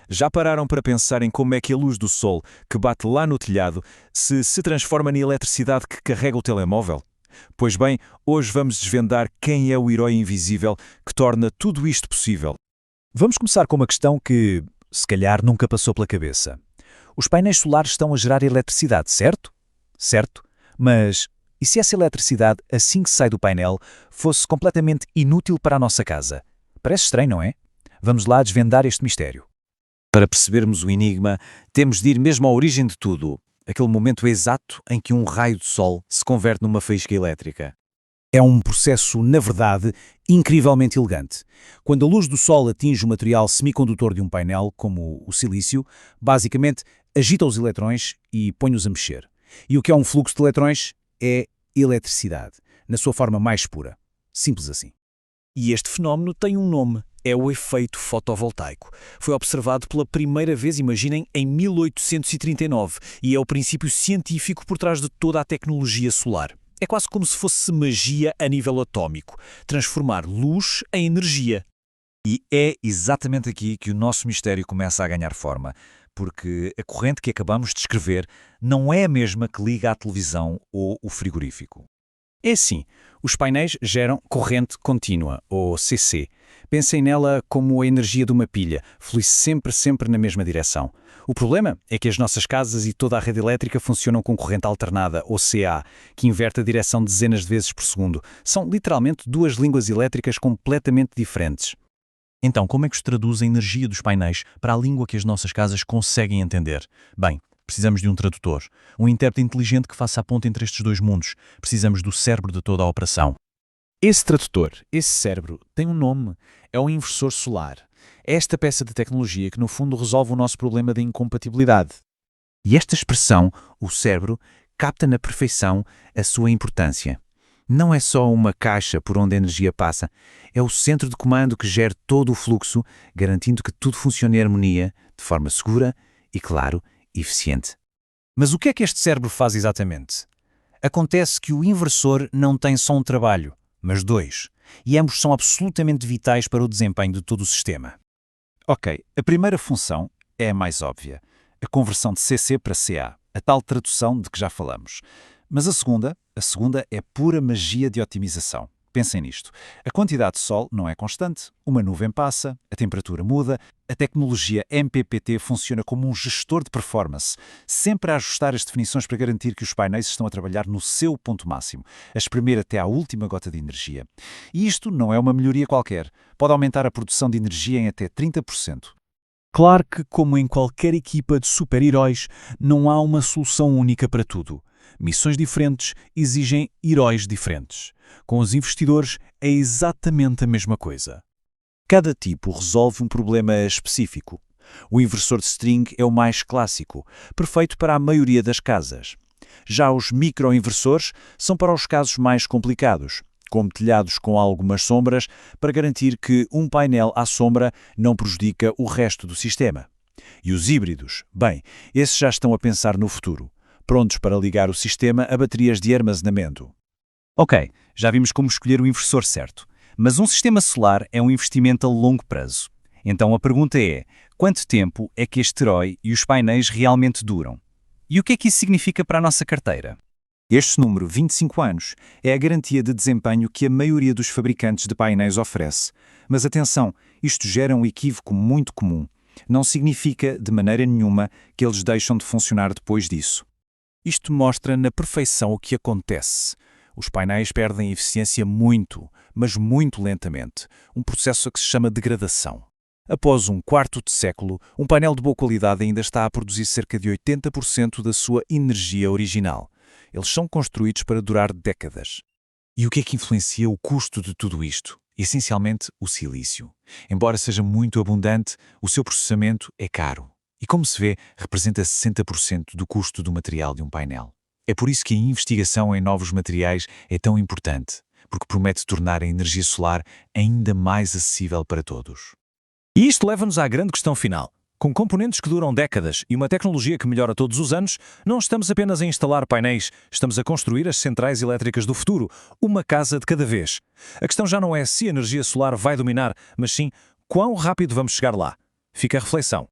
Já pararam para pensar em como é que a luz do sol, que bate lá no telhado, se transforma na eletricidade que carrega o telemóvel? Pois bem, hoje vamos desvendar quem é o herói invisível que torna tudo isto possível. Vamos começar com uma questão que, se calhar, nunca passou pela cabeça. Os painéis solares estão a gerar eletricidade, certo? Certo. Mas e se essa eletricidade, assim que sai do painel, fosse completamente inútil para a nossa casa? Parece estranho, não é? Vamos lá desvendar este mistério. Para percebermos o enigma, temos de ir mesmo à origem de tudo, aquele momento exato em que um raio de sol se converte numa faísca elétrica. É um processo, na verdade, incrivelmente elegante. Quando a luz do sol atinge o material semicondutor de um painel, como o silício, basicamente agita os eletrões e põe-os a mexer. E o que é um fluxo de eletrões é eletricidade, na sua forma mais pura. Simples assim. E este fenómeno tem um nome. É o efeito fotovoltaico. Foi observado pela primeira vez, imaginem, em 1839 e é o princípio científico por trás de toda a tecnologia solar. É quase como se fosse magia a nível atômico, transformar luz em energia. E é exatamente aqui que o nosso mistério começa a ganhar forma, porque a corrente que acabamos de descrever não é a mesma que liga à televisão ou o frigorífico. É assim, os painéis geram corrente contínua, ou CC. Pensem nela como a energia de uma pilha, flui sempre na mesma direção. O problema é que as nossas casas e toda a rede elétrica funcionam com corrente alternada, ou CA, que inverte a direção dezenas de vezes por segundo. São literalmente duas línguas elétricas completamente diferentes. Então, como é que se traduz a energia dos painéis para a língua que as nossas casas conseguem entender? Bem, precisamos de um tradutor, um intérprete inteligente que faça a ponte entre estes dois mundos. Precisamos do cérebro de toda a operação. Esse tradutor, esse cérebro, tem um nome. É um inversor solar. É esta peça de tecnologia que, no fundo, resolve o nosso problema de incompatibilidade. E esta expressão, o cérebro, capta na perfeição a sua importância. Não é só uma caixa por onde a energia passa, é o centro de comando que gera todo o fluxo, garantindo que tudo funcione em harmonia, de forma segura e, claro, eficiente. Mas o que é que este cérebro faz exatamente? Acontece que o inversor não tem só um trabalho, mas dois, e ambos são absolutamente vitais para o desempenho de todo o sistema. Ok, a primeira função é a mais óbvia, a conversão de CC para CA, a tal tradução de que já falamos. Mas a segunda é pura magia de otimização. Pensem nisto. A quantidade de sol não é constante, uma nuvem passa, a temperatura muda, a tecnologia MPPT funciona como um gestor de performance, sempre a ajustar as definições para garantir que os painéis estão a trabalhar no seu ponto máximo, a espremer até à última gota de energia. E isto não é uma melhoria qualquer, pode aumentar a produção de energia em até 30%. Claro que, como em qualquer equipa de super-heróis, não há uma solução única para tudo. Missões diferentes exigem heróis diferentes. Com os investidores é exatamente a mesma coisa. Cada tipo resolve um problema específico. O inversor de string é o mais clássico, perfeito para a maioria das casas. Já os microinversores são para os casos mais complicados, como telhados com algumas sombras, para garantir que um painel à sombra não prejudica o resto do sistema. E os híbridos? Bem, esses já estão a pensar no futuro, prontos para ligar o sistema a baterias de armazenamento. Ok, já vimos como escolher o inversor certo, mas um sistema solar é um investimento a longo prazo. Então a pergunta é, quanto tempo é que este herói e os painéis realmente duram? E o que é que isso significa para a nossa carteira? Este número, 25 anos, é a garantia de desempenho que a maioria dos fabricantes de painéis oferece. Mas atenção, isto gera um equívoco muito comum. Não significa, de maneira nenhuma, que eles deixam de funcionar depois disso. Isto mostra na perfeição o que acontece. Os painéis perdem eficiência muito, mas muito lentamente, um processo a que se chama degradação. Após um quarto de século, um painel de boa qualidade ainda está a produzir cerca de 80% da sua energia original. Eles são construídos para durar décadas. E o que é que influencia o custo de tudo isto? Essencialmente, o silício. Embora seja muito abundante, o seu processamento é caro. E como se vê, representa 60% do custo do material de um painel. É por isso que a investigação em novos materiais é tão importante, porque promete tornar a energia solar ainda mais acessível para todos. E isto leva-nos à grande questão final. Com componentes que duram décadas e uma tecnologia que melhora todos os anos, não estamos apenas a instalar painéis, estamos a construir as centrais elétricas do futuro, uma casa de cada vez. A questão já não é se a energia solar vai dominar, mas sim quão rápido vamos chegar lá. Fica a reflexão.